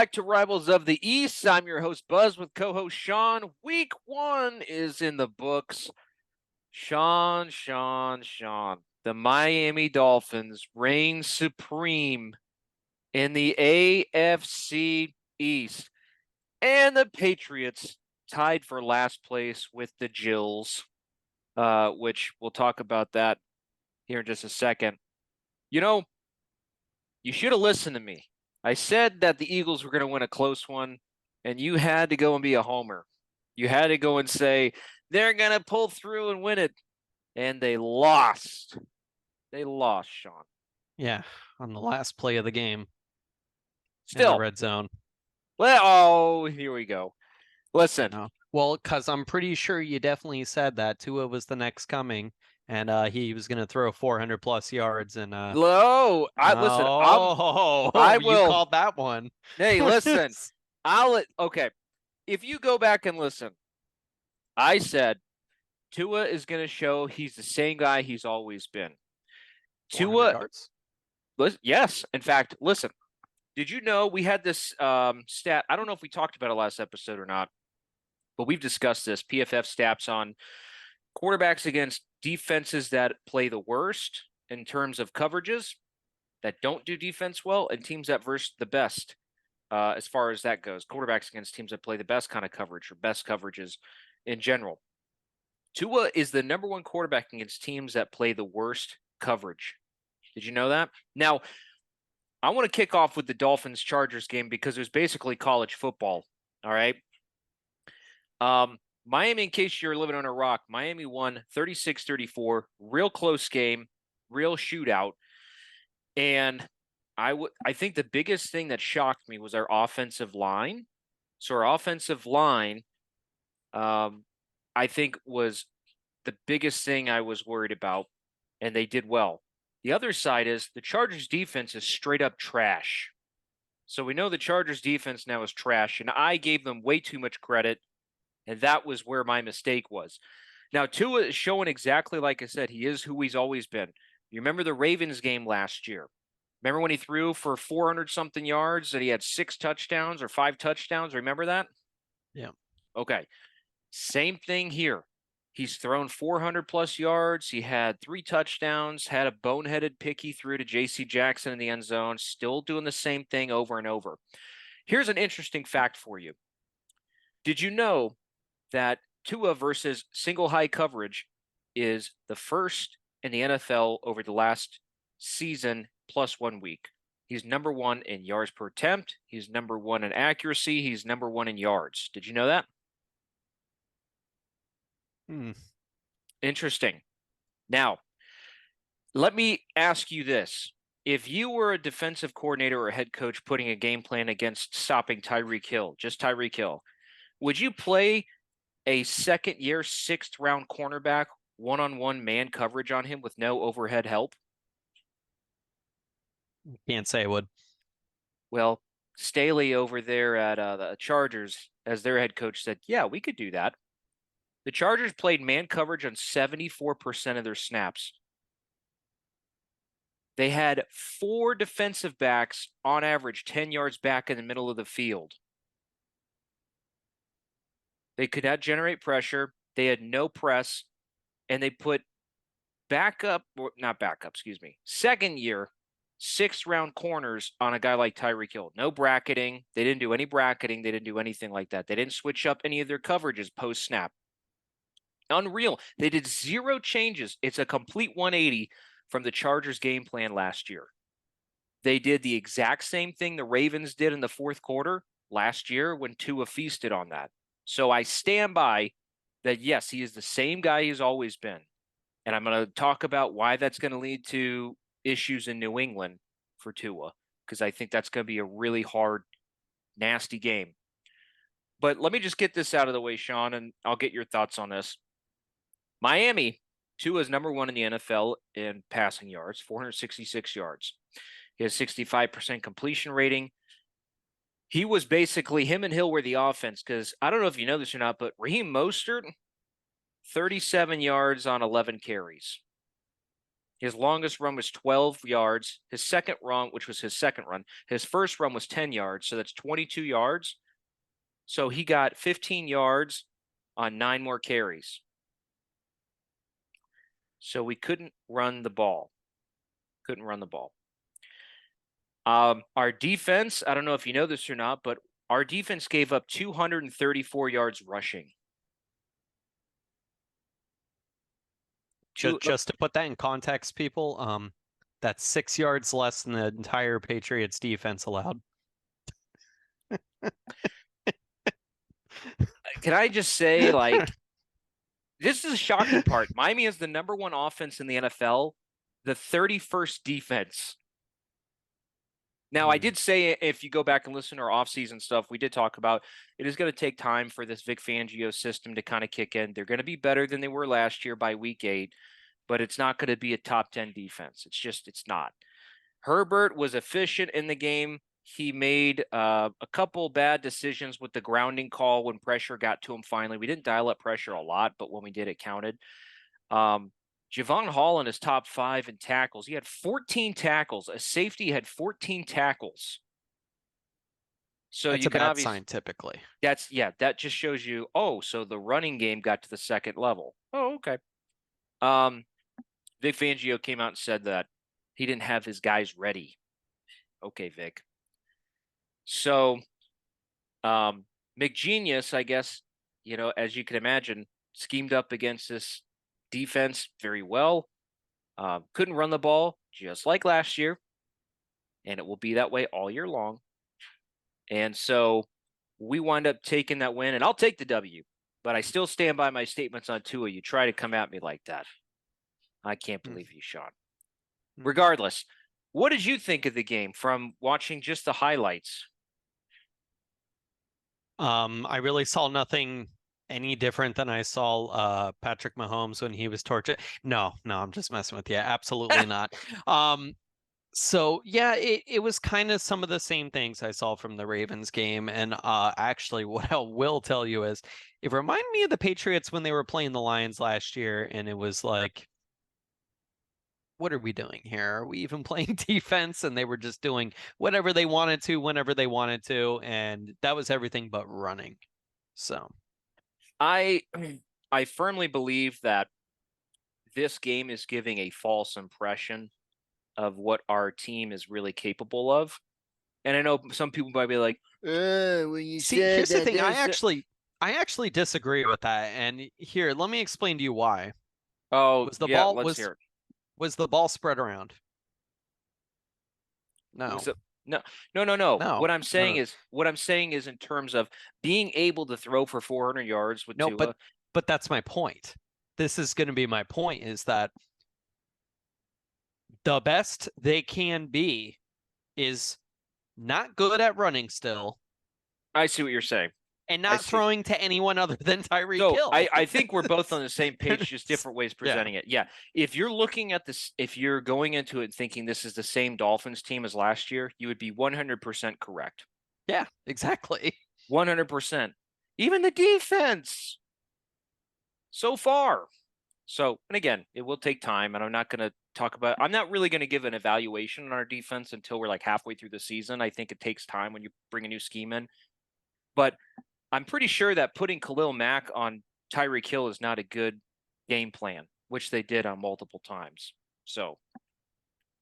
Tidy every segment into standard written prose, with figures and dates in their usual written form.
back to Rivals of the East. I'm your host, Buzz, with co-host Sean. Week 1 is in the books. Sean. The Miami Dolphins reign supreme in the AFC East. And the Patriots tied for last place with the Jills, which we'll talk about that here in just a second. You know, you should have listened to me. I said that the Eagles were going to win a close one, and you had to go and be a homer. You had to go and say, they're going to pull through and win it. And they lost. They lost, Sean. Yeah, on the last play of the game. Still. In the red zone. Well, here we go. Listen. Well, because I'm pretty sure you definitely said that Tua was the next coming, and he was going to throw 400-plus yards. And I will. You called that one. Hey, listen. Okay. If you go back and listen, I said Tua is going to show he's the same guy he's always been. Tua. Yards? Yes. In fact, listen. Did you know we had this stat? I don't know if we talked about it last episode or not, but we've discussed this. PFF stats on quarterbacks against defenses that play the worst in terms of coverages, that don't do defense well, and teams that verse the best as far as that goes. Quarterbacks against teams that play the best kind of coverage or best coverages in general. Tua is the number one quarterback against teams that play the worst coverage. Did you know that? Now, I want to kick off with the Dolphins-Chargers game because it was basically college football, all right? Miami, in case you're living on a rock, Miami won 36-34, real close game, real shootout. And I think the biggest thing that shocked me was our offensive line. So our offensive line, I think, was the biggest thing I was worried about, and they did well. The other side is the Chargers defense is straight up trash. So we know the Chargers defense now is trash, and I gave them way too much credit, and that was where my mistake was. Now, Tua is showing exactly like I said. He is who he's always been. You remember the Ravens game last year? Remember when he threw for 400-something yards and he had 6 touchdowns or 5 touchdowns? Remember that? Yeah. Okay. Same thing here. He's thrown 400-plus yards. He had 3 touchdowns, had a boneheaded pick he threw to J.C. Jackson in the end zone, still doing the same thing over and over. Here's an interesting fact for you. Did you know that Tua versus single high coverage is the first in the NFL over the last season plus 1 week? He's number 1 in yards per attempt. He's number 1 in accuracy. He's number 1 in yards. Did you know that? Interesting. Now, let me ask you this. If you were a defensive coordinator or a head coach putting a game plan against stopping Tyreek Hill, just Tyreek Hill, would you play a second-year, 6th-round cornerback one-on-one man coverage on him with no overhead help? Can't say I would. Well, Staley over there at the Chargers, as their head coach, said, yeah, we could do that. The Chargers played man coverage on 74% of their snaps. They had 4 defensive backs, on average, 10 yards back in the middle of the field. They could not generate pressure. They had no press. And they put second-year, 6th-round corners on a guy like Tyreek Hill. No bracketing. They didn't do any bracketing. They didn't do anything like that. They didn't switch up any of their coverages post-snap. Unreal. They did 0 changes. It's a complete 180 from the Chargers game plan last year. They did the exact same thing the Ravens did in the 4th quarter last year when Tua feasted on that. So I stand by that, yes, he is the same guy he's always been. And I'm going to talk about why that's going to lead to issues in New England for Tua, because I think that's going to be a really hard, nasty game. But let me just get this out of the way, Sean, and I'll get your thoughts on this. Miami, Tua is number 1 in the NFL in passing yards, 466 yards. He has 65% completion rating. He was basically, him and Hill were the offense, because I don't know if you know this or not, but Raheem Mostert, 37 yards on 11 carries. His longest run was 12 yards. His second run, which was his second run, his first run was 10 yards. So that's 22 yards. So he got 15 yards on 9 more carries. So we couldn't run the ball. Couldn't run the ball. Our defense, I don't know if you know this or not, but our defense gave up 234 yards rushing. Just to put that in context, people, that's 6 yards less than the entire Patriots defense allowed. Can I just say, like, this is a shocking part. Miami is the number 1 offense in the NFL, the 31st defense. Now, I did say, if you go back and listen to our offseason stuff, we did talk about it is going to take time for this Vic Fangio system to kind of kick in. They're going to be better than they were last year by week 8, but it's not going to be a top 10 defense. It's not. Herbert was efficient in the game. He made a couple bad decisions with the grounding call when pressure got to him finally. We didn't dial up pressure a lot, but when we did, it counted. Javon Holland is top 5 in tackles. He had 14 tackles. A safety had 14 tackles. So that's you a can bad obviously sign typically. that just shows you, so the running game got to the second level. Oh, okay. Vic Fangio came out and said that he didn't have his guys ready. Okay, Vic. So McGenius, I guess, as you can imagine, schemed up against this defense very well. Couldn't run the ball, just like last year. And it will be that way all year long. And so we wind up taking that win, and I'll take the W. But I still stand by my statements on Tua. You try to come at me like that. I can't believe you, Sean. Regardless, what did you think of the game from watching just the highlights? I really saw nothing any different than I saw Patrick Mahomes when he was tortured. No, I'm just messing with you. Absolutely not. So yeah, it was kind of some of the same things I saw from the Ravens game. And actually what I will tell you is it reminded me of the Patriots when they were playing the Lions last year, and it was like, what are we doing here? Are we even playing defense? And they were just doing whatever they wanted to, whenever they wanted to, and that was everything but running. So I firmly believe that this game is giving a false impression of what our team is really capable of. And I know some people might be like, when you see, said here's the that, thing. I actually disagree with that. And here, let me explain to you why. oh, Was the yeah, ball let's hear it. was the ball spread around? No. No. No. What I'm saying is in terms of being able to throw for 400 yards with No, Tua. but that's my point. This is going to be my point, is that the best they can be is not good at running still I see what you're saying. and I not see. throwing to anyone other than Tyreek So Hill. I think we're both on the same page, just different ways Yeah. presenting it. Yeah. If you're looking at this, if you're going into it thinking this is the same Dolphins team as last year, you would be 100% correct. Yeah, exactly. 100%. Even the defense so far. So, and again, it will take time, and I'm not really going to give an evaluation on our defense until we're like halfway through the season. I think it takes time when you bring a new scheme in. But I'm pretty sure that putting Khalil Mack on Tyreek Hill is not a good game plan, which they did on multiple times. So,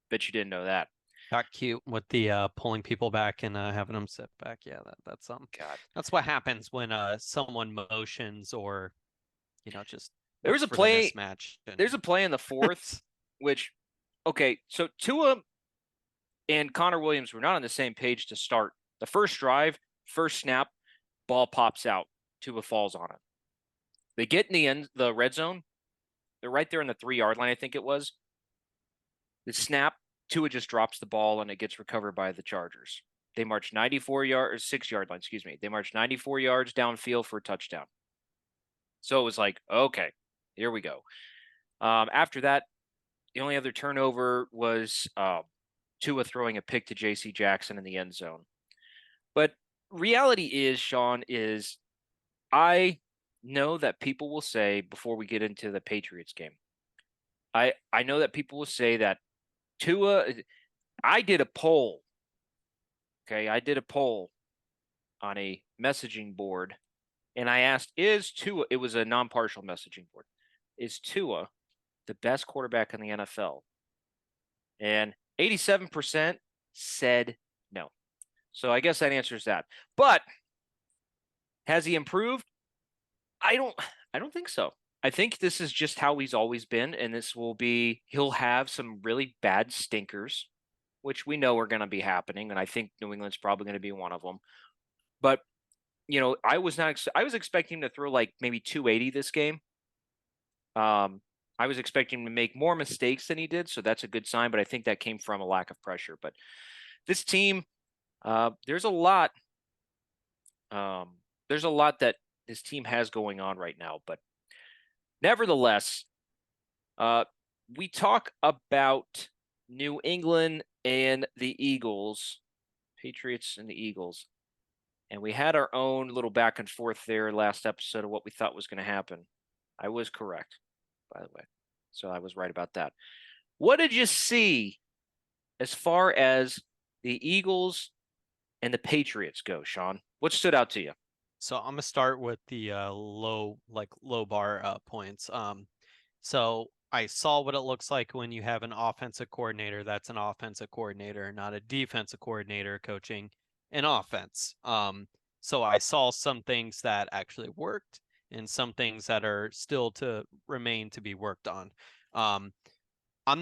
bet you didn't know that. Got cute with the pulling people back and having them sit back. Yeah, that's God. That's what happens when someone motions or just There was looks a for the play. mismatch. There's a play in the fourth, which, okay, so Tua and Connor Williams were not on the same page to start. The first drive, first snap, ball pops out. Tua falls on it. They get in the red zone. They're right there in the 3-yard line, I think it was. The snap, Tua just drops the ball and it gets recovered by the Chargers. They march 94 yards, 6-yard line, excuse me. They march 94 yards downfield for a touchdown. So it was like, okay, here we go. After that, the only other turnover was Tua throwing a pick to J.C. Jackson in the end zone. But reality is, Sean, is I know that people will say before we get into the Patriots game, I know that people will say that Tua. I did a poll. Okay, I did a poll on a messaging board, and I asked, "Is Tua?" It was a non-partial messaging board. Is Tua the best quarterback in the NFL? And 87% said no. So I guess that answers that. But has he improved? I don't I don't think so. I think this is just how he's always been, and he'll have some really bad stinkers, which we know are going to be happening, and I think New England's probably going to be one of them. But I was expecting him to throw like maybe 280 this game. I was expecting him to make more mistakes than he did, so that's a good sign. But I think that came from a lack of pressure. But this team, there's a lot. There's a lot that this team has going on right now. But nevertheless, uh, we talk about New England and the Eagles, Patriots and the Eagles. And we had our own little back and forth there last episode of what we thought was going to happen. I was correct, by the way. So I was right about that. What did you see as far as the Eagles and the Patriots go, Sean? What stood out to you? So I'm gonna start with the low bar points. So I saw what it looks like when you have an offensive coordinator that's an offensive coordinator, not a defensive coordinator coaching an offense. So I saw some things that actually worked and some things that are still to remain to be worked on. I'm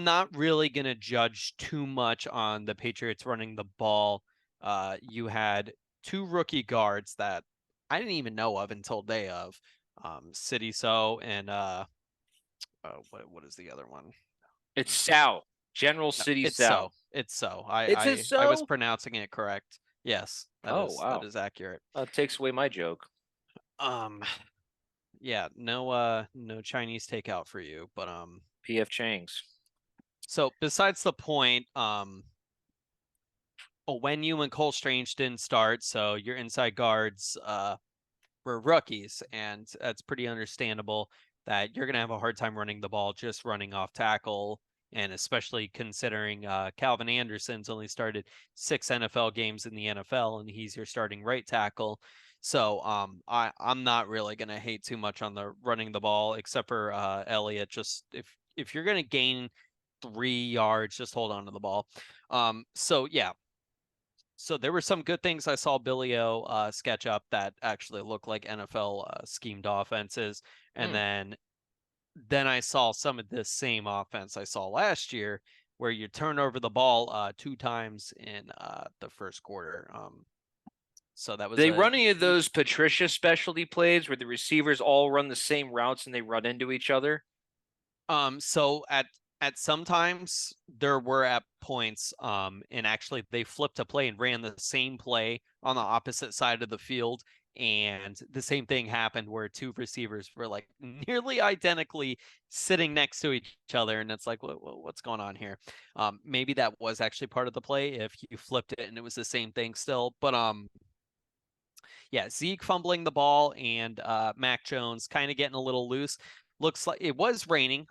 not really going to judge too much on the Patriots running the ball. You had two rookie guards that I didn't even know of until day of, City So and what is the other one? It's Sal, General No, City it's Sal. so. It's so. It's a I was so. pronouncing it correct. Yes, Oh that wow, is accurate. that takes away my joke. Um, yeah, no Chinese takeout for you, but PF Chang's. so besides the point, when you and Cole Strange didn't start, so your inside guards were rookies, and that's pretty understandable that you're gonna have a hard time running the ball just running off tackle, and especially considering Calvin Anderson's only started 6 NFL games in the NFL, and he's your starting right tackle. So I'm not really gonna hate too much on the running the ball, except for Elliott. Just if you're gonna gain 3 yards, just hold on to the ball. So yeah, so there were some good things I saw Billy O sketch up that actually looked like NFL schemed offenses, and Hmm. then I saw some of this same offense I saw last year, where you turn over the ball 2 times in the first quarter. So that was They a run any of those Patricia specialty plays where the receivers all run the same routes and they run into each other? So at sometimes there were at points, and actually they flipped a play and ran the same play on the opposite side of the field. And the same thing happened where two receivers were like nearly identically sitting next to each other. And it's like, what's going on here? Maybe that was actually part of the play if you flipped it and it was the same thing still. But yeah, Zeke fumbling the ball and Mac Jones kind of getting a little loose. Looks like it was raining.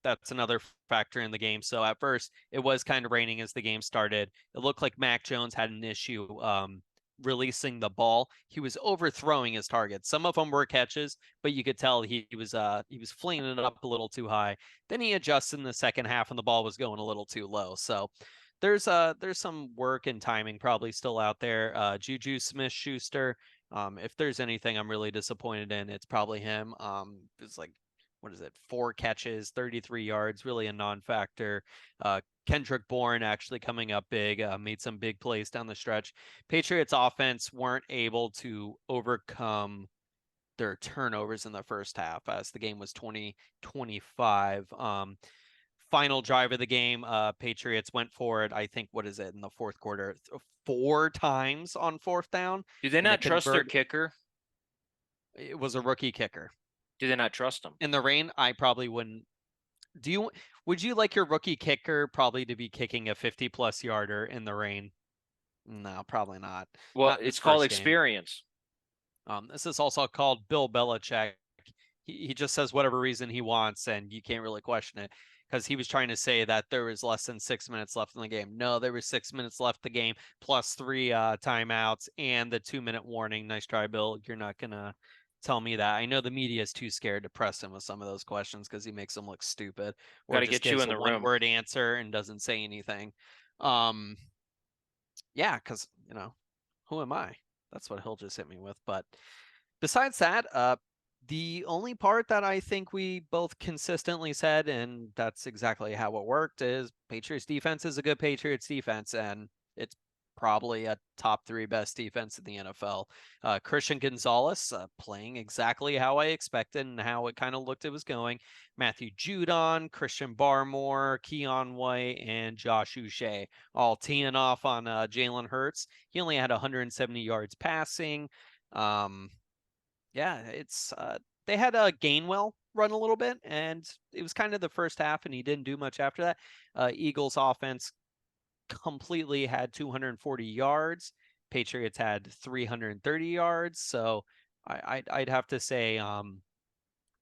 That's another factor in the game. So at first, it was kind of raining as the game started. It looked like Mac Jones had an issue releasing the ball. He was overthrowing his targets. Some of them were catches, but you could tell he was flinging it up a little too high. Then he adjusted in the second half, and the ball was going a little too low. So there's some work and timing probably still out there. Juju Smith-Schuster, if there's anything I'm really disappointed in, it's probably him. It's like, what is it? 4 catches, 33 yards, really a non-factor. Kendrick Bourne actually coming up big, made some big plays down the stretch. Patriots offense weren't able to overcome their turnovers in the first half as the game was 20-25. Final drive of the game, Patriots went for it. I think, what is it, in the fourth quarter, 4 times on fourth down, Do they and they not trust their convert. kicker? It was a rookie kicker. Do they not trust him? In the rain, I probably wouldn't. Would you like your rookie kicker probably to be kicking a 50+ yarder in the rain? No, probably not. Well, Not in his it's called first game. experience. This is also called Bill Belichick. He just says whatever reason he wants, and you can't really question it because he was trying to say that there was less than 6 minutes left in the game. No, there was 6 minutes left the game, plus three timeouts and the 2 minute warning. Nice try, Bill. You're not gonna tell me that. I know the media is too scared to press him with some of those questions because he makes them look stupid Got or to just get you gives in a the one room. word answer and doesn't say anything. Um, yeah, because who am I? That's what he'll just hit me with. But besides that, the only part that I think we both consistently said, and that's exactly how it worked, is Patriots defense is a good Patriots defense, and it's probably a top three best defense in the NFL. Christian Gonzalez playing exactly how I expected and how it kind of looked it was going. Matthew Judon, Christian Barmore, Keon White, and Josh Uche all teeing off on Jalen Hurts. He only had 170 yards passing. Yeah, it's they had a Gainwell run a little bit, and it was kind of the first half, and he didn't do much after that. Eagles offense completely had 240 yards. Patriots had 330 yards, so I'd have to say a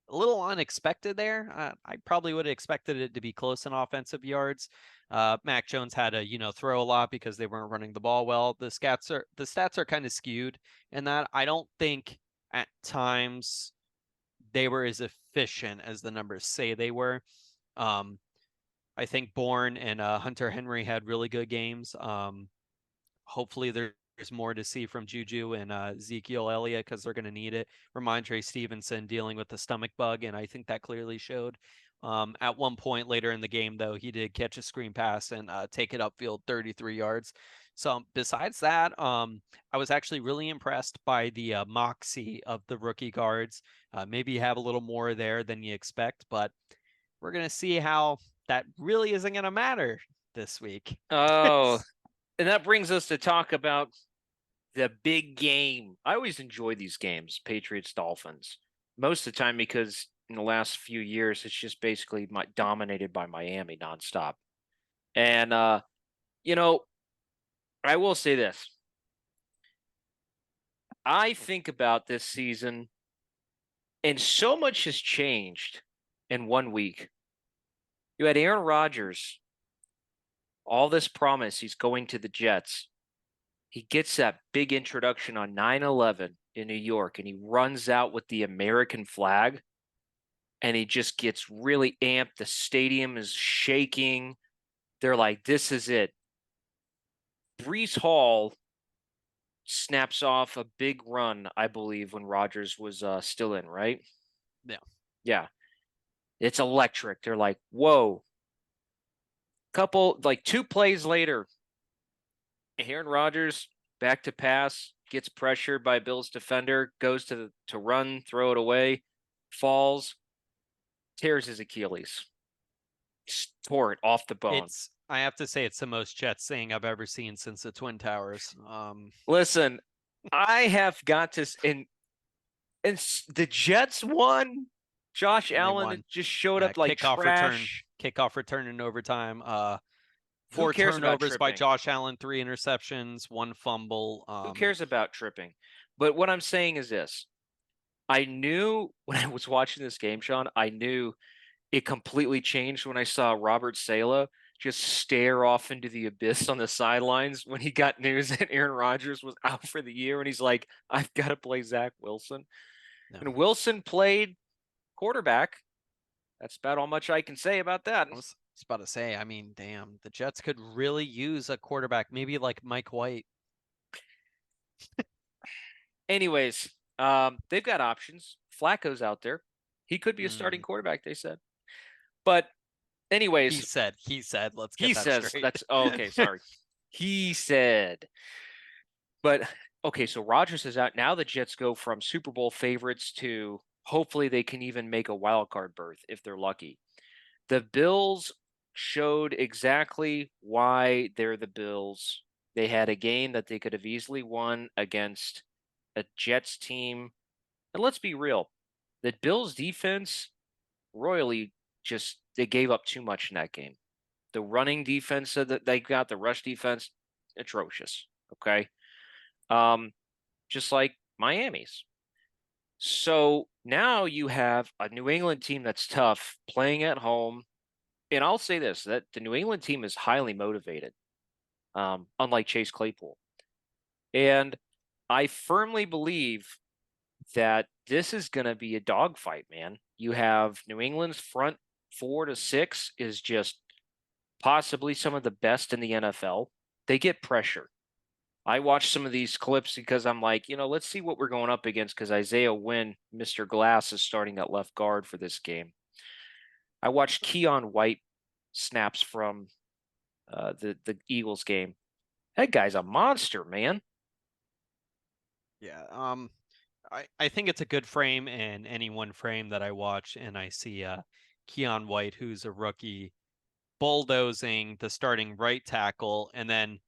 little unexpected there. I probably would have expected it to be close in offensive yards. Mac Jones had to throw a lot because they weren't running the ball well. The stats are kind of skewed in that I don't think at times they were as efficient as the numbers say they were. Um, I think Bourne and Hunter Henry had really good games. Hopefully there's more to see from Juju and Ezekiel Elliott because they're going to need it. Ramondre Stevenson dealing with the stomach bug, and I think that clearly showed. At one point later in the game, though, he did catch a screen pass and take it upfield 33 yards. So besides that, I was actually really impressed by the moxie of the rookie guards. Maybe you have a little more there than you expect, but we're going to see how that really isn't going to matter this week. Oh, and that brings us to talk about the big game. I always enjoy these games, Patriots Dolphins, most of the time because in the last few years it's just basically dominated by Miami nonstop. And you know, I will say this: I think about this season, and so much has changed in 1 week. You had Aaron Rodgers, all this promise, he's going to the Jets. He gets that big introduction on 9/11 in New York, and he runs out with the American flag, and he just gets really amped. The stadium is shaking. They're like, this is it. Brees Hall snaps off a big run, I believe, when Rodgers was still in, right? Yeah. Yeah. It's electric. They're like, whoa. Like 2 plays later, Aaron Rodgers back to pass, gets pressured by Bill's defender, goes to run, throw it away, falls, tears his Achilles, tore it off the bone. I have to say it's the most Jets thing I've ever seen since the Twin Towers. Listen, I have got to, and the Jets won. Josh and they Allen won. just showed Yeah, up like trash. kickoff return in overtime. Who Four cares about turnovers by tripping? Josh Allen, 3 interceptions, 1 fumble. Who cares about tripping? But what I'm saying is this: I knew when I was watching this game, Sean, I knew it completely changed when I saw Robert Saleh just stare off into the abyss on the sidelines when he got news that Aaron Rodgers was out for the year. And he's like, I've got to play Zach Wilson. No. And Wilson played quarterback. That's about all much I can say about that. I was about to say, I mean, damn, the Jets could really use a quarterback, maybe like Mike White. Anyways, they've got options. Flacco's out there. He could be a starting quarterback, they said. But anyways, He said, let's get he that says straight. that's okay, sorry. He said. But okay, so Rodgers is out. Now the Jets go from Super Bowl favorites to hopefully they can even make a wild card berth if they're lucky. The Bills showed exactly why they're the Bills. They had a game that they could have easily won against a Jets team. And let's be real, the Bills defense royally just they gave up too much in that game. The running defense that they got, the rush defense, atrocious. Okay. Just like Miami's. So now you have a New England team that's tough playing at home. And I'll say this, that the New England team is highly motivated, unlike Chase Claypool. And I firmly believe that this is going to be a dogfight, man. You have New England's front 4 to 6 is just possibly some of the best in the NFL. They get pressure. I watched some of these clips because I'm like, let's see what we're going up against because Isaiah Wynn, Mr. Glass, is starting at left guard for this game. I watched Keon White snaps from the Eagles game. That guy's a monster, man. Yeah. I think it's a good frame, and any one frame that I watch and I see Keon White, who's a rookie, bulldozing the starting right tackle, and then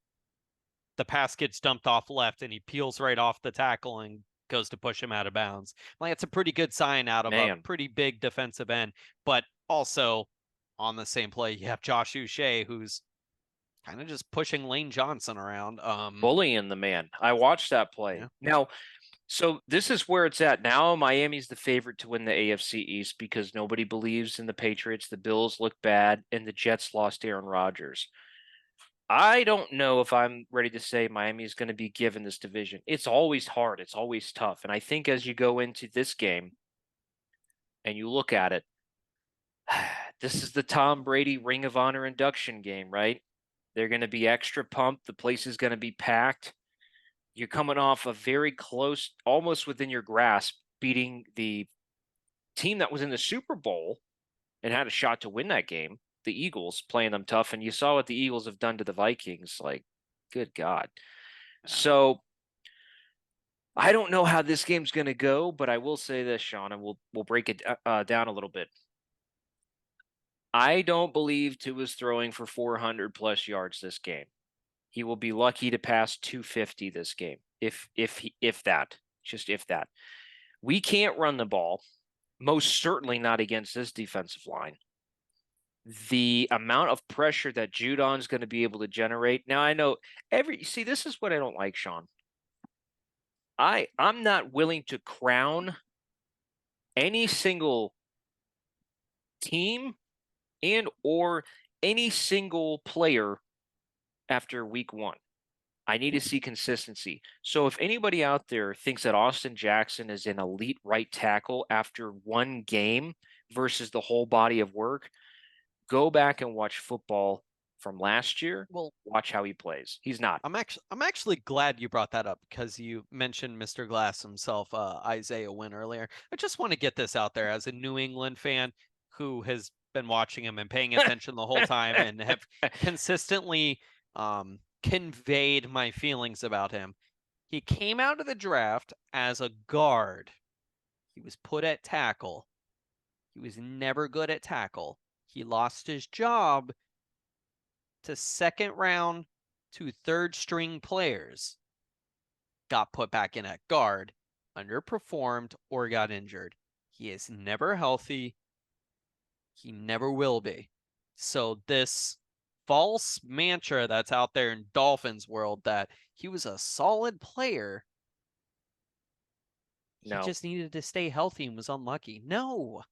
the pass gets dumped off left and he peels right off the tackle and goes to push him out of bounds. Like, it's a pretty good sign out of a Man, pretty big defensive end. But also on the same play, you have Josh Uche, who's kind of just pushing Lane Johnson around. bullying the man. I watched that play. Yeah. Now, so this is where it's at now. Miami's the favorite to win the AFC East because nobody believes in the Patriots. The Bills look bad, and the Jets lost Aaron Rodgers. I don't know if I'm ready to say Miami is going to be given this division. It's always hard. It's always tough. And I think as you go into this game and you look at it, this is the Tom Brady Ring of Honor induction game, right? They're going to be extra pumped. The place is going to be packed. You're coming off a very close, almost within your grasp, beating the team that was in the Super Bowl and had a shot to win that game, the Eagles, playing them tough. And you saw what the Eagles have done to the Vikings. Like, good God. So I don't know how this game's going to go, but I will say this, Sean, and we'll break it down a little bit. I don't believe Tua's throwing for 400 plus yards this game. He will be lucky to pass 250 this game, if that, just if that. We can't run the ball, most certainly not against this defensive line. The amount of pressure that Judon's going to be able to generate. Now I know see, this is what I don't like, Sean. I'm not willing to crown any single team and or any single player after week 1. I need to see consistency. So if anybody out there thinks that Austin Jackson is an elite right tackle after one game versus the whole body of work, go back and watch football from last year. Well, Watch how he plays. He's not. I'm actually glad you brought that up because you mentioned Mr. Glass himself, Isaiah Wynn, earlier. I just want to get this out there as a New England fan who has been watching him and paying attention the whole time and have consistently conveyed my feelings about him. He came out of the draft as a guard. He was put at tackle. He was never good at tackle. He lost his job to second round to third string players. Got put back in at guard, underperformed, or got injured. He is never healthy. He never will be. So this false mantra that's out there in Dolphins world that he was a solid player, he No. just needed to stay healthy and was unlucky. No,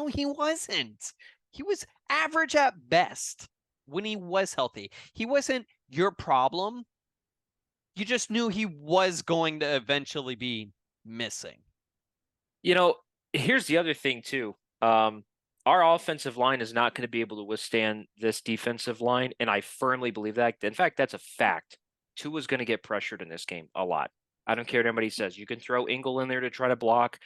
he wasn't. He was average at best when he was healthy. He wasn't your problem. You just knew he was going to eventually be missing. Here's the other thing too. Our offensive line is not going to be able to withstand this defensive line, and I firmly believe that. In fact, that's a fact. Tua's going to get pressured in this game a lot. I don't care what anybody says. You can throw Ingle in there to try to block.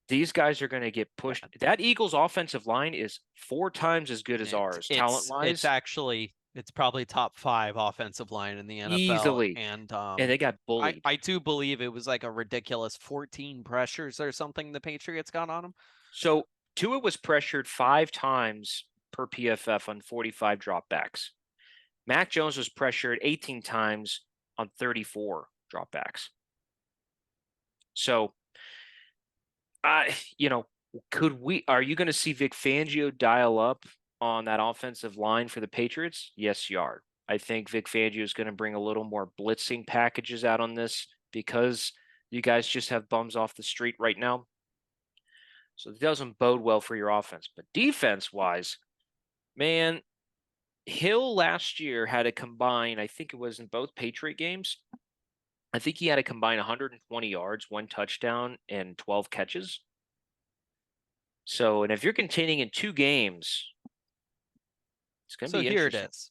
These guys are going to get pushed. That Eagles offensive line is 4 times as good as ours, talent-wise. It's probably top 5 offensive line in the NFL. Easily. And they got bullied. I do believe it was like a ridiculous 14 pressures or something the Patriots got on him. So Tua was pressured 5 times per PFF on 45 dropbacks. Mac Jones was pressured 18 times on 34 dropbacks. So, are you going to see Vic Fangio dial up on that offensive line for the Patriots? Yes, you are. I think Vic Fangio is going to bring a little more blitzing packages out on this because You guys just have bums off the street right now. So it doesn't bode well for your offense. But defense wise, man, Hill last year had a combined, I think it was in both Patriot games. I think he had a combined 120 yards, 1 touchdown, and 12 catches. So, and if you're containing in 2 games, it's going to So be here it interesting. is.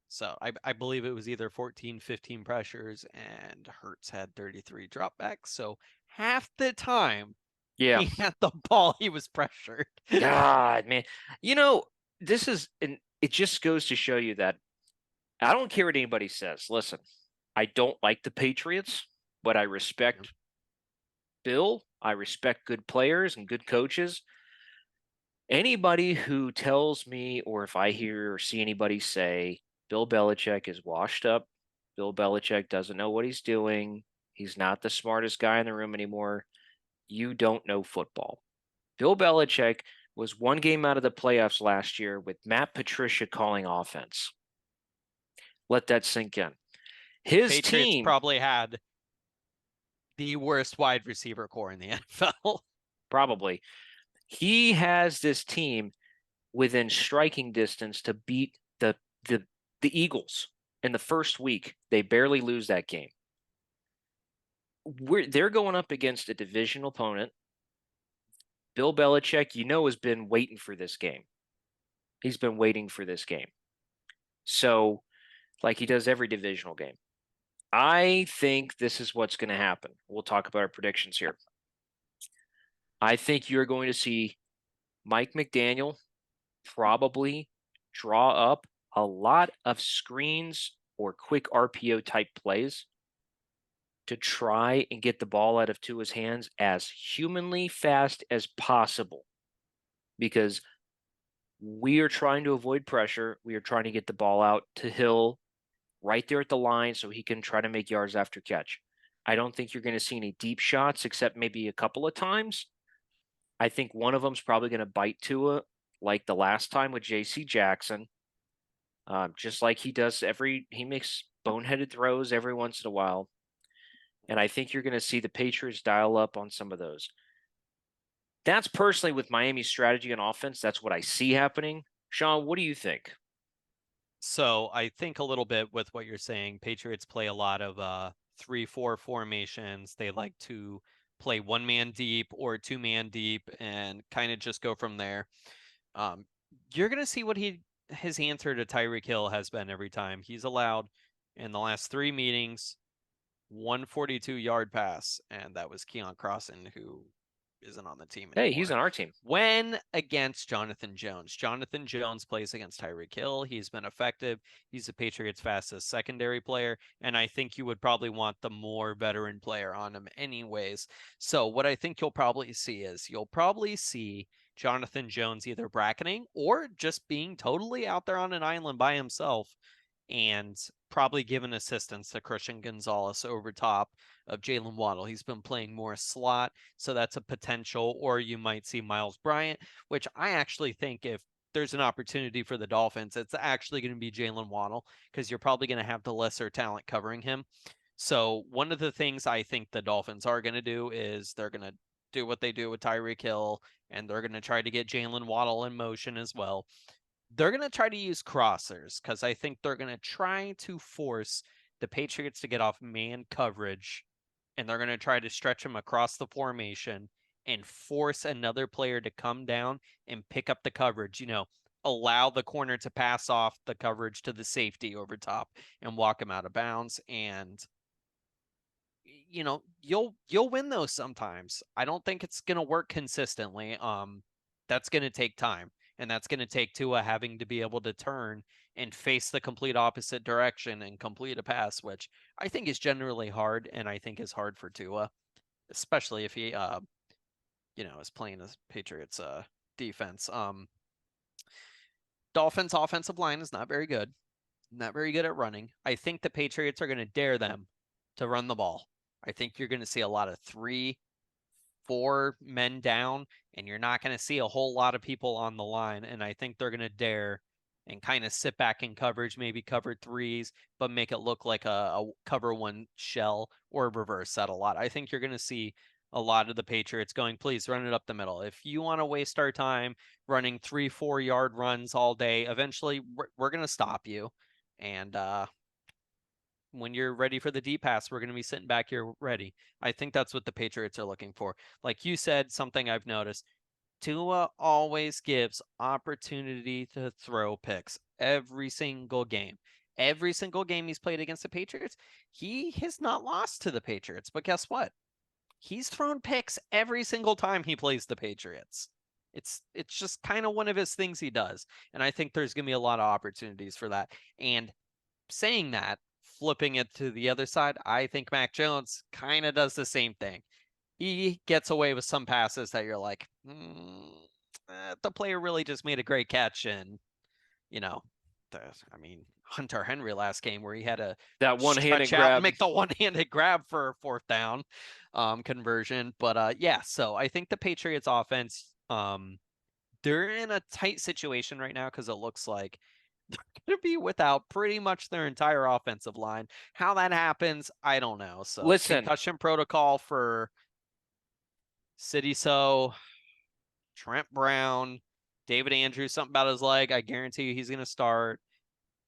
So I believe it was either 14, 15 pressures, and Hurts had 33 dropbacks. So half the time Yeah. he had the ball, he was pressured. God, man. This is, and it just goes to show you that I don't care what anybody says. Listen, I don't like the Patriots, but I respect Bill. I respect good players and good coaches. Anybody who tells me, or if I hear or see anybody say Bill Belichick is washed up, Bill Belichick doesn't know what he's doing, he's not the smartest guy in the room anymore, you don't know football. Bill Belichick was 1 game out of the playoffs last year with Matt Patricia calling offense. Let that sink in. His Patriots team, probably had the worst wide receiver core in the NFL. probably, he has this team within striking distance to beat the the Eagles in the first week. They barely lose that game. They're going up against a divisional opponent. Bill Belichick, has been waiting for this game. He's been waiting for this game. So, like he does every divisional game. I think this is what's going to happen. We'll talk about our predictions here. I think you're going to see Mike McDaniel probably draw up a lot of screens or quick RPO type plays to try and get the ball out of Tua's hands as humanly fast as possible, because we are trying to avoid pressure. We are trying to get the ball out to Hill right there at the line so he can try to make yards after catch. I don't think you're going to see any deep shots except maybe a couple of times. I think one of them's probably going to bite Tua like the last time with J.C. Jackson. Just like he makes boneheaded throws every once in a while. And I think you're going to see the Patriots dial up on some of those. That's personally with Miami's strategy on offense. That's what I see happening. Sean, what do you think? So I think a little bit with what you're saying. Patriots play a lot of 3-4 formations. They like to play 1-man deep or 2-man deep and kind of just go from there. You're gonna see what his answer to Tyreek Hill has been every time. He's allowed in the last 3 meetings 142-yard pass, and that was Keon Crossan, who isn't on the team Hey, he's anymore. on our team. When against Jonathan Jones. Jonathan Jones plays against Tyreek Hill. He's been effective. He's the Patriots' fastest secondary player, and I think you would probably want the more veteran player on him anyways. So what I think you'll probably see Jonathan Jones either bracketing or just being totally out there on an island by himself and probably given assistance to Christian Gonzalez over top of Jalen Waddle. He's been playing more slot, so that's a potential. Or you might see Miles Bryant, which I actually think if there's an opportunity for the Dolphins, it's actually going to be Jalen Waddle because you're probably going to have the lesser talent covering him. So one of the things I think the Dolphins are going to do is they're going to do what they do with Tyreek Hill, and they're going to try to get Jalen Waddle in motion as well. They're going to try to use crossers because I think they're going to try to force the Patriots to get off man coverage, and they're going to try to stretch them across the formation and force another player to come down and pick up the coverage. Allow the corner to pass off the coverage to the safety over top and walk him out of bounds. And you'll win those sometimes. I don't think it's going to work consistently. That's going to take time, and that's going to take Tua having to be able to turn and face the complete opposite direction and complete a pass, which I think is generally hard, and I think is hard for Tua, especially if he is playing as Patriots defense. Dolphins offensive line is not very good. Not very good at running. I think the Patriots are going to dare them to run the ball. I think you're going to see a lot of 3, 4 men down, and you're not going to see a whole lot of people on the line. And I think they're going to dare and kind of sit back in coverage, maybe cover threes, but make it look like a cover one shell, or reverse that a lot. I think you're going to see a lot of the Patriots going, please run it up the middle. If you want to waste our time running 3-4 yard runs all day, eventually we're going to stop you. And when you're ready for the deep pass, we're going to be sitting back here ready. I think that's what the Patriots are looking for. Like you said, something I've noticed, Tua always gives opportunity to throw picks every single game. Every single game he's played against the Patriots, he has not lost to the Patriots. But guess what? He's thrown picks every single time he plays the Patriots. It's just kind of one of his things he does. And I think there's going to be a lot of opportunities for that. And saying that, flipping it to the other side, I think Mac Jones kind of does the same thing. He gets away with some passes that you're like, the player really just made a great catch. And, you know, I mean, Hunter Henry last game where he had a that one-handed stretch out and grab. make the one-handed grab for a fourth down conversion. But yeah, so I think the Patriots offense, they're in a tight situation right now because it looks like they're going to be without pretty much their entire offensive line. How that happens, I don't know. So Listen, concussion protocol for So Trent Brown, David Andrews, something about his leg. I guarantee you he's going to start.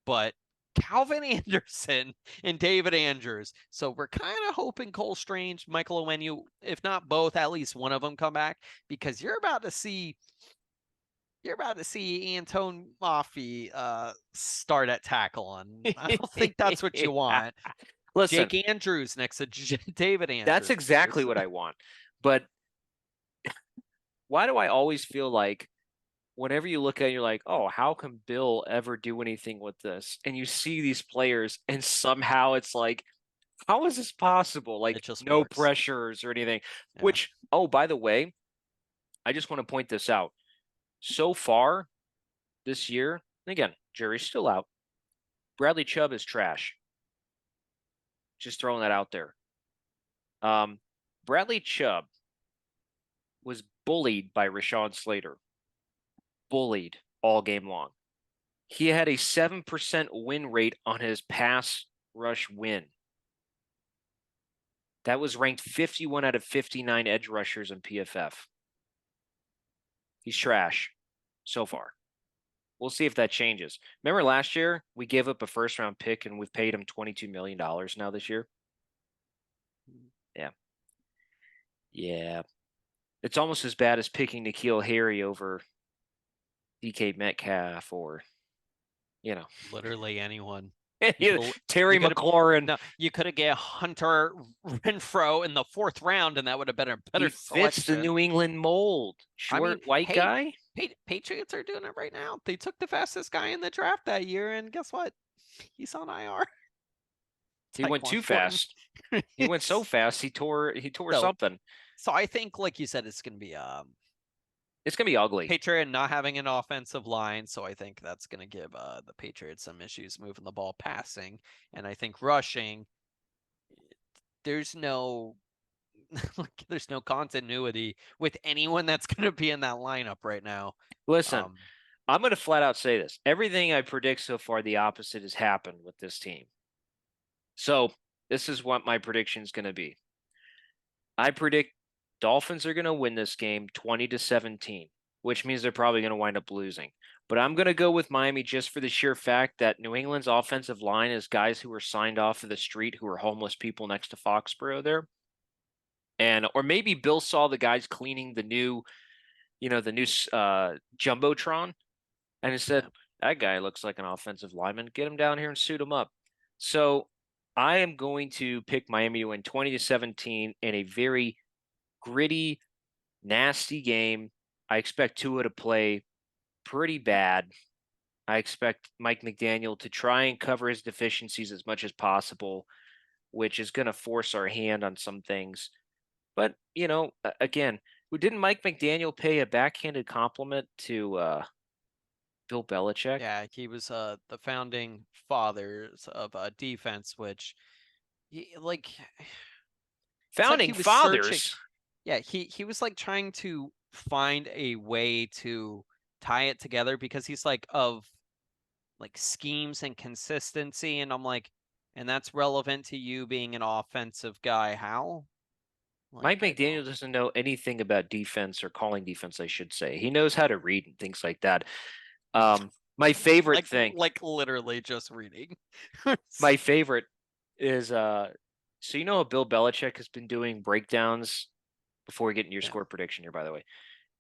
But Calvin Anderson and David Andrews. So we're kind of hoping Cole Strange, Michael Onwenu, if not both, at least one of them come back, because you're about to see Antone Mafi start at tackle, and I don't think that's what you want. listen, Jake Andrews next to David Andrews. that's exactly what I want. But why do I always feel like whenever you look at it, you're like, oh, how can Bill ever do anything with this? And you see these players, and somehow it's like, how is this possible? Like, It just no works. pressures or anything. Yeah. Which, oh, by the way, I just want to point this out. So far this year, and again, jury's still out. Bradley Chubb is trash. Just throwing that out there. Bradley Chubb was bullied by Rashawn Slater. Bullied all game long. He had a 7% win rate on his pass rush win. That was ranked 51 out of 59 edge rushers in PFF. He's trash so far. We'll see if that changes. Remember last year, we gave up a first-round pick and we've paid him $22 million now this year? Yeah. Yeah. It's almost as bad as picking N'Keal Harry over DK Metcalf or, Literally anyone. Terry McLaurin. No, you could have get Hunter Renfro in the 4th round, and that would have been a better selection. Fits the New England mold. Short, white guy. Patriots are doing it right now. They took the fastest guy in the draft that year, and guess what? He's on IR. He went too fast. He went so fast. He tore something. So I think, like you said, it's gonna be ugly. Patriot not having an offensive line, so I think that's gonna give the Patriots some issues moving the ball, passing, and I think rushing. There's no continuity with anyone that's gonna be in that lineup right now. Listen, I'm gonna flat out say this: everything I predict so far, the opposite has happened with this team. So this is what my prediction is going to be. I predict Dolphins are going to win this game 20-17, which means they're probably going to wind up losing. But I'm going to go with Miami just for the sheer fact that New England's offensive line is guys who were signed off of the street who are homeless people next to Foxborough there. Or maybe Bill saw the guys cleaning the new Jumbotron and he said, that guy looks like an offensive lineman. Get him down here and suit him up. So I am going to pick Miami to win 20-17 in a very gritty, nasty game. I expect Tua to play pretty bad. I expect Mike McDaniel to try and cover his deficiencies as much as possible, which is going to force our hand on some things. But, again, didn't Mike McDaniel pay a backhanded compliment to Bill Belichick? Yeah, he was the founding fathers of defense, which founding fathers. Yeah, he was like trying to find a way to tie it together because he's like, of like schemes and consistency, and I'm like, and that's relevant to you being an offensive guy. How? Like, Mike I don't. McDaniel doesn't know anything about defense or calling defense, I should say. He knows how to read and things like that. My favorite thing, Like literally just reading. my favorite is so you know Bill Belichick has been doing breakdowns before we get into your Yeah, score prediction here, by the way.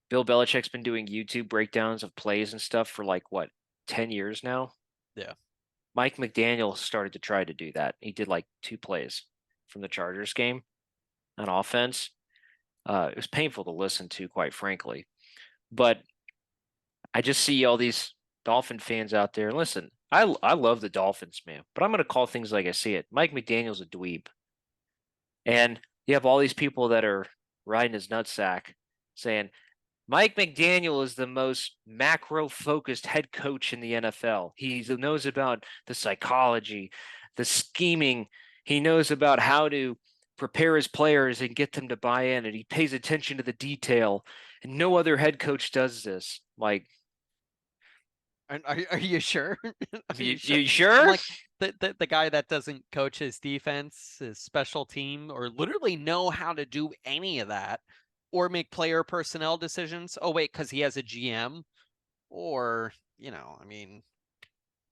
Bill Belichick's been doing YouTube breakdowns of plays and stuff for like what, 10 years now? yeah. Mike McDaniel started to try to do that. He did like 2 plays from the Chargers game on offense. It was painful to listen to, quite frankly. But I just see all these Dolphin fans out there. Listen, I love the Dolphins, man, but I'm going to call things like I see it. Mike McDaniel's a dweeb. And you have all these people that are riding his nutsack saying, Mike McDaniel is the most macro focused head coach in the NFL. He knows about the psychology, the scheming. He knows about how to prepare his players and get them to buy in, and he pays attention to the detail. And no other head coach does this. Like, Are you sure? Are you sure? you I'm sure? like the guy that doesn't coach his defense, his special team, or literally know how to do any of that, or make player personnel decisions. Oh wait, because he has a GM, or I mean,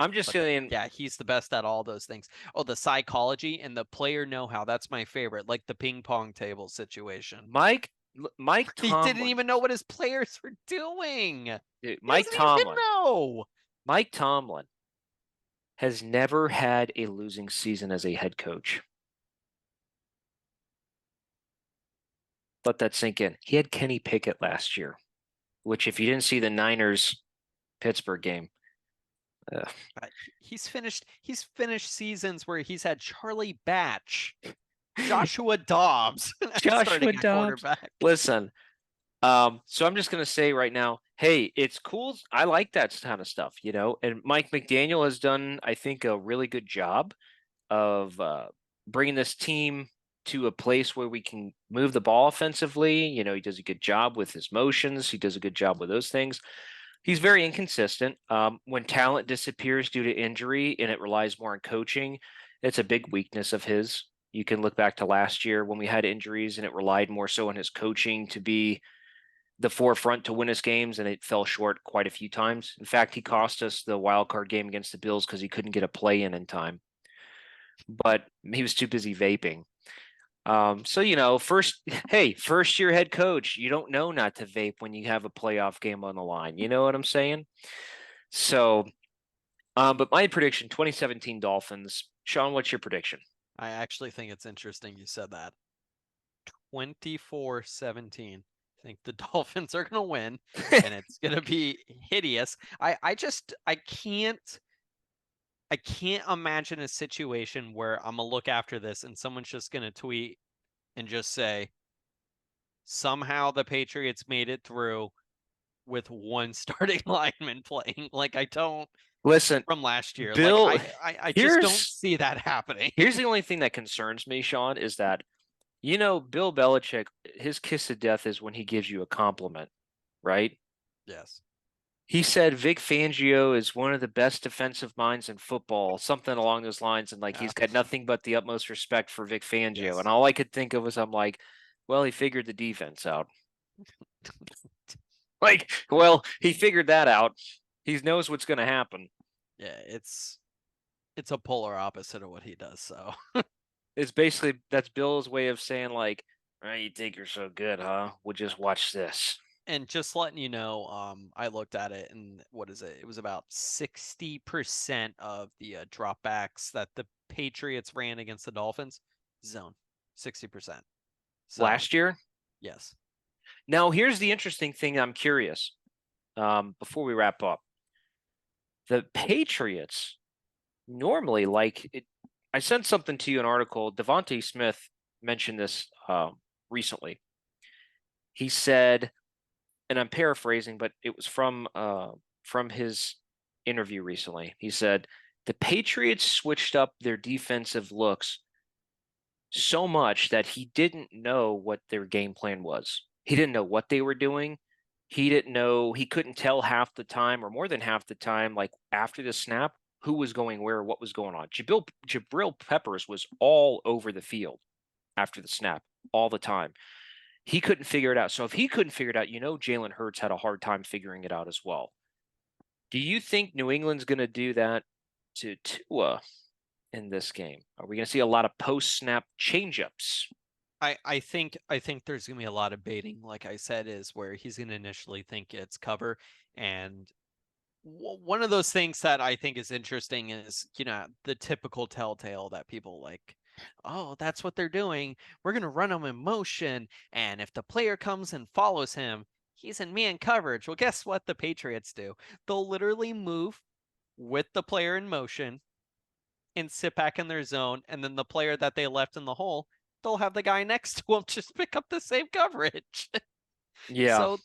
I'm just but saying, yeah, he's the best at all those things. Oh, the psychology and the player know-how. That's my favorite, like the ping pong table situation. Mike He didn't Tomlin, even know what his players were doing. dude, He doesn't even know. Mike Tomlin has never had a losing season as a head coach. Let that sink in. He had Kenny Pickett last year, which if you didn't see the Niners Pittsburgh game, uh, He's finished seasons where he's had Charlie Batch, Joshua Dobbs Joshua starting at Dobbs. quarterback. Listen, so I'm just gonna say right now, hey, it's cool. I like that kind of stuff, And Mike McDaniel has done, I think, a really good job of bringing this team to a place where we can move the ball offensively. He does a good job with his motions. He does a good job with those things. He's very inconsistent. When talent disappears due to injury and it relies more on coaching, it's a big weakness of his. You can look back to last year when we had injuries and it relied more so on his coaching to be the forefront to win us games, and it fell short quite a few times. In fact, he cost us the wild card game against the Bills because he couldn't get a play in time, but he was too busy vaping. So first year head coach, you don't know not to vape when you have a playoff game on the line. You know what I'm saying? So, but my prediction: 2017 Dolphins. Sean, what's your prediction? I actually think it's interesting you said that. 24-17. I think the Dolphins are going to win, and it's going to be hideous. I can't imagine a situation where I'm going to look after this and someone's just going to tweet and just say, somehow the Patriots made it through with one starting lineman playing. Like, I don't, Listen, from last year. Like, Bill. I just don't Here's see that happening. here's the only thing that concerns me, Sean, is that Bill Belichick, his kiss of death is when he gives you a compliment, right? Yes. He said Vic Fangio is one of the best defensive minds in football, something along those lines, and like Yeah. he's got nothing but the utmost respect for Vic Fangio. Yes. And all I could think of was I'm like, well, he figured the defense out. Like, well, he figured that out. He knows what's going to happen. Yeah, it's a polar opposite of what he does. So It's basically that's Bill's way of saying like, oh, you think you're so good, huh? Well, just watch this. and just letting you know, I looked at it, and what is it? It was about 60% of the dropbacks that the Patriots ran against the Dolphins zone. 60%. So Last year. yes. Now, here's the interesting thing. I'm curious. Before we wrap up, the Patriots normally like it. I sent something to you, an article. Devontae Smith mentioned this recently. He said, and I'm paraphrasing, but it was from his interview recently. He said the Patriots switched up their defensive looks so much that he didn't know what their game plan was. He didn't know what they were doing. He didn't know, he couldn't tell half the time or more than half the time, like after the snap, who was going where, what was going on. Jabril Peppers was all over the field after the snap all the time. He couldn't figure it out. So if he couldn't figure it out, Jalen Hurts had a hard time figuring it out as well. Do you think New England's going to do that to Tua in this game? Are we going to see a lot of post-snap changeups? I think there's gonna be a lot of baiting, like I said, is where he's gonna initially think it's cover. And one of those things that I think is interesting is, the typical telltale that people like, oh, that's what they're doing. We're gonna run him in motion, and if the player comes and follows him, he's in man coverage. Well, guess what the Patriots do? They'll literally move with the player in motion and sit back in their zone, and then the player that they left in the hole, they'll have the guy next to him just pick up the same coverage. Yeah. So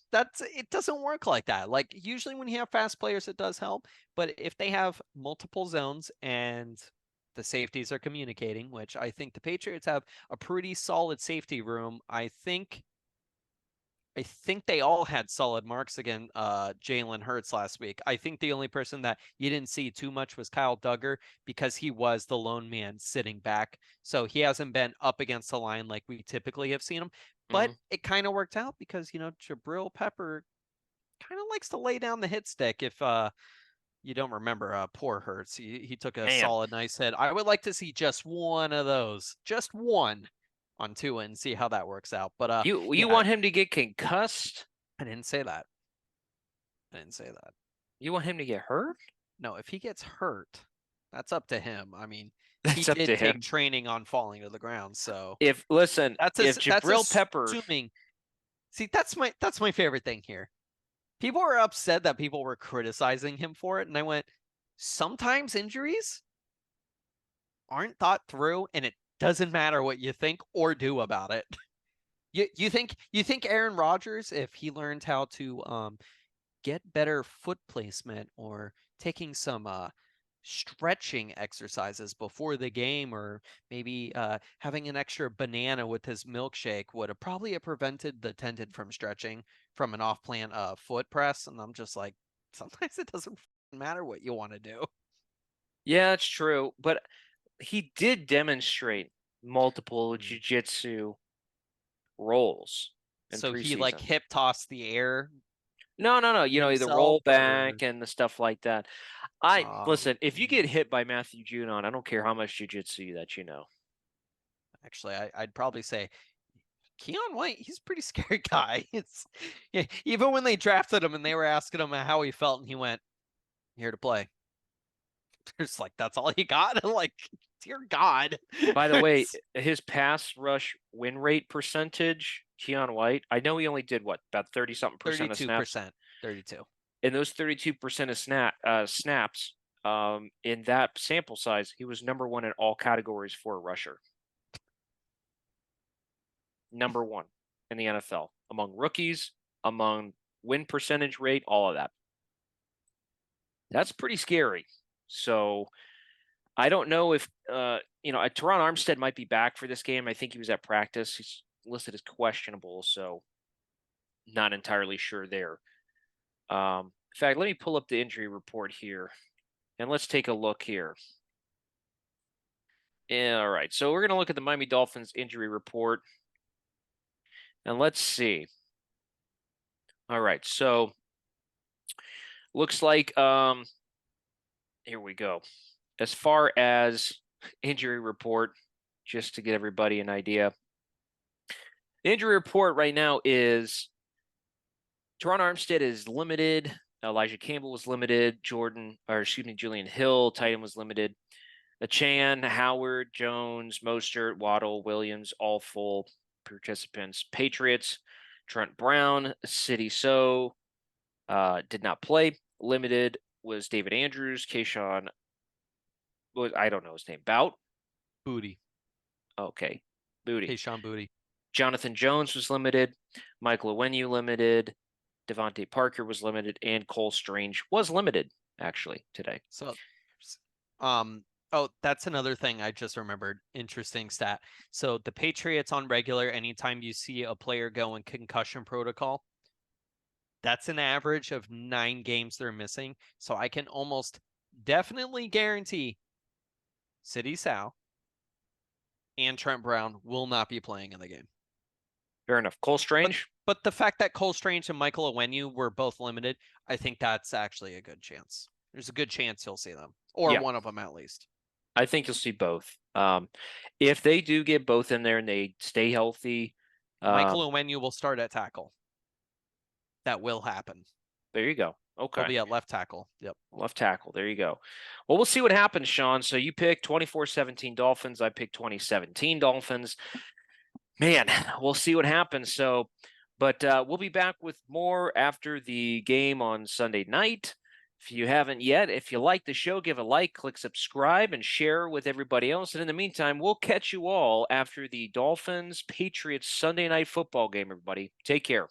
it doesn't work like that. Like usually when you have fast players, it does help. But if they have multiple zones and the safeties are communicating, which I think the Patriots have a pretty solid safety room, I think they all had solid marks against Jalen Hurts last week. I think the only person that you didn't see too much was Kyle Duggar because he was the lone man sitting back. So he hasn't been up against the line like we typically have seen him. But it kind of worked out because, Jabril Pepper kind of likes to lay down the hit stick if you don't remember poor Hurts. He took a Man, solid nice hit. I would like to see just one of those. Just one on Tua and see how that works out. But you yeah, want him to get concussed? I didn't say that. I didn't say that. You want him to get hurt? No, if he gets hurt, that's up to him. I mean, he That's up did to take him. training on falling to the ground, so If listen, if that's Jabril Pepper, assuming. See, that's my favorite thing here. People were upset that people were criticizing him for it, and I went, sometimes injuries aren't thought through, and it doesn't matter what you think or do about it. You think Aaron Rodgers, if he learned how to get better foot placement or taking some stretching exercises before the game, or maybe having an extra banana with his milkshake would have probably prevented the tendon from stretching from an off-plan foot press. And I'm just like, sometimes it doesn't matter what you want to do. yeah, it's true, but he did demonstrate multiple jiu-jitsu roles in So he like preseason. hip tossed the air No. The himself, roll or back and the stuff like that. I listen, if you get mm, hit by Matthew Judon, I don't care how much jiu-jitsu that you know. actually, I'd probably say Keon White, he's a pretty scary guy. Yeah, even when they drafted him and they were asking him how he felt, and he went, "Here to play." It's like, that's all he got. Like, dear God. By the way, his pass rush win rate percentage, Keon White, I know he only did what, about 30 something percent of snaps. 32%. 32. In those 32% of snaps, in that sample size, he was number one in all categories for a rusher. Number one in the NFL among rookies, among win percentage rate, all of that. That's pretty scary. So I don't know if Teron Armstead might be back for this game. I think he was at practice. He's listed as questionable, so not entirely sure there. In fact, let me pull up the injury report here, and let's take a look here. Yeah, all right, so we're going to look at the Miami Dolphins injury report, and let's see. All right, so looks like here we go. As far as injury report, just to get everybody an idea, the injury report right now is Teron Armstead is limited. Elijah Campbell was limited. Julian Hill, tight end, was limited. Achane, Howard, Jones, Mostert, Waddle, Williams, all full participants. Patriots, Trent Brown, City So did not play. Limited was David Andrews, Kayshawn, I don't know his name, Bout? Booty. Okay, Booty. Kayshawn Booty. Jonathan Jones was limited. Michael Onwenu limited. Devontae Parker was limited, and Cole Strange was limited actually today. So, that's another thing I just remembered. Interesting stat. So the Patriots on regular, anytime you see a player go in concussion protocol, That's an average of 9 games they're missing. So I can almost definitely guarantee City Sal and Trent Brown will not be playing in the game. Fair enough. Cole But Strange? but the fact that Cole Strange and Michael Onwenu were both limited, I think that's actually a good chance. There's a good chance you'll see them, or Yeah, one of them at least. I think you'll see both. If they do get both in there and they stay healthy, Michael Onwenu will start at tackle. That will happen. there you go. He'll Okay. be at left tackle. Yep. Left tackle. There you go. Well, we'll see what happens, Sean. So you pick 24-17 Dolphins. I pick 2017 Dolphins. Man, we'll see what happens. So, but we'll be back with more after the game on Sunday night. If you haven't yet, if you like the show, give a like, click subscribe, and share with everybody else. And in the meantime, we'll catch you all after the Dolphins Patriots Sunday night football game, everybody. Take care.